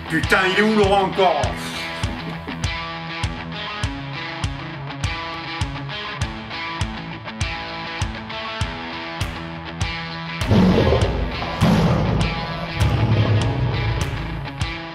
Putain, il est où Laurent encore?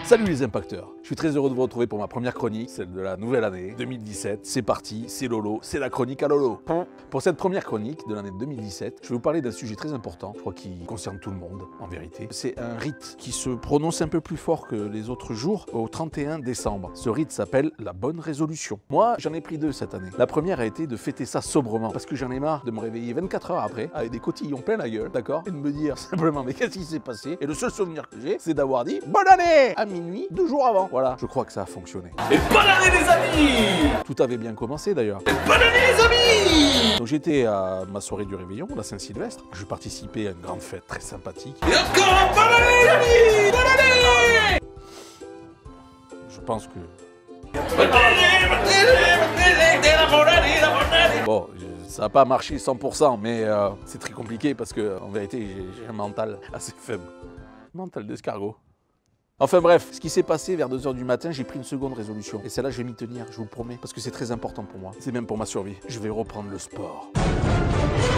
Salut les impacteurs, je suis très heureux de vous retrouver pour ma première chronique, celle de la nouvelle année 2017. C'est parti, c'est Lolo, c'est la chronique à Lolo. Pour cette première chronique de l'année 2017, je vais vous parler d'un sujet très important, je crois qu'il concerne tout le monde en vérité. C'est un rite qui se prononce un peu plus fort que les autres jours au 31 décembre. Ce rite s'appelle la bonne résolution. Moi, j'en ai pris deux cette année. La première a été de fêter ça sobrement, parce que j'en ai marre de me réveiller 24 heures après, avec des cotillons plein la gueule, d'accord? Et de me dire simplement, mais qu'est-ce qui s'est passé? Et le seul souvenir que j'ai, c'est d'avoir dit bonne année à minuit 2 jours avant. Voilà, je crois que ça a fonctionné. Et bonne année les amis! Tout avait bien commencé d'ailleurs. Et bonne année les amis! Donc j'étais à ma soirée du réveillon, la Saint-Sylvestre. Je participais à une grande fête très sympathique. Et encore bonne année les amis! Bonne année! Je pense que... Bonne année, bonne année, bonne année! Bon, ça n'a pas marché 100%, mais c'est très compliqué parce que en vérité, j'ai un mental assez faible. Mental d'escargot. Enfin bref, ce qui s'est passé vers 2 h du matin, j'ai pris une seconde résolution. Et celle-là, je vais m'y tenir, je vous le promets, parce que c'est très important pour moi. C'est même pour ma survie. Je vais reprendre le sport.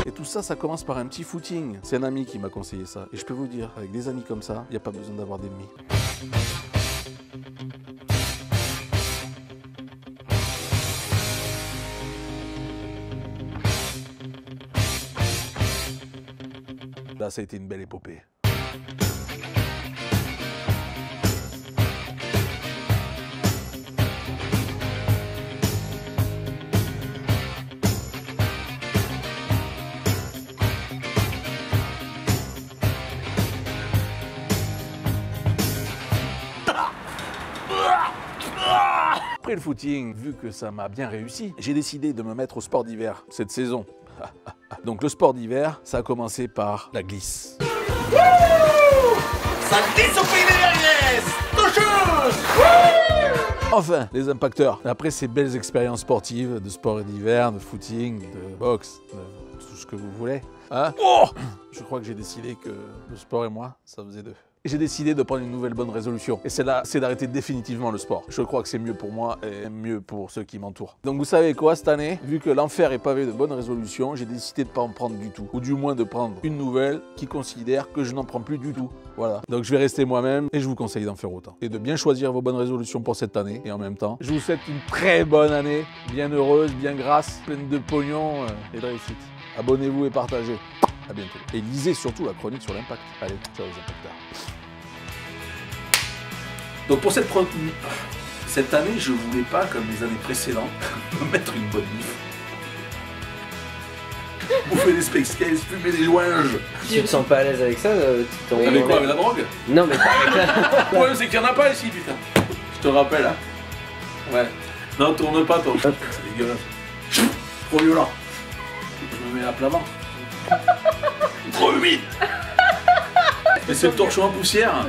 Et tout ça, ça commence par un petit footing. C'est un ami qui m'a conseillé ça. Et je peux vous dire, avec des amis comme ça, il n'y a pas besoin d'avoir d'ennemis. Là, ça a été une belle épopée. Après le footing, vu que ça m'a bien réussi, j'ai décidé de me mettre au sport d'hiver cette saison. Donc le sport d'hiver, ça a commencé par la glisse. Ça glisse au pays des Vergnès! Toucheuse! Enfin, les impacteurs, après ces belles expériences sportives, de sport d'hiver, de footing, de boxe, de tout ce que vous voulez, hein? Oh, je crois que j'ai décidé que le sport et moi, ça faisait deux. J'ai décidé de prendre une nouvelle bonne résolution. Et celle-là, c'est d'arrêter définitivement le sport. Je crois que c'est mieux pour moi et mieux pour ceux qui m'entourent. Donc vous savez quoi, cette année, vu que l'enfer est pavé de bonnes résolutions, j'ai décidé de ne pas en prendre du tout. Ou du moins de prendre une nouvelle qui considère que je n'en prends plus du tout. Voilà. Donc je vais rester moi-même et je vous conseille d'en faire autant. Et de bien choisir vos bonnes résolutions pour cette année. Et en même temps, je vous souhaite une très bonne année, bien heureuse, bien grasse, pleine de pognon et de réussite. Abonnez-vous et partagez. À bientôt. Et lisez surtout la chronique sur l'impact. Allez, ciao les impacteurs. Donc pour cette année, je voulais pas, comme les années précédentes, me mettre une bonne biffe. Bouffer des Space Case, fumer des joinges. Tu te sens pas à l'aise avec ça? Avec quoi? Avec la drogue? Non mais pas avec la... Le problème c'est qu'il n'y en a pas ici, putain. Je te rappelle, hein. Ouais. Non, tourne pas, toi. C'est dégueulasse. Trop violent. Je me mets à plat ventre. Trop humide. Et c'est le torchon en poussière.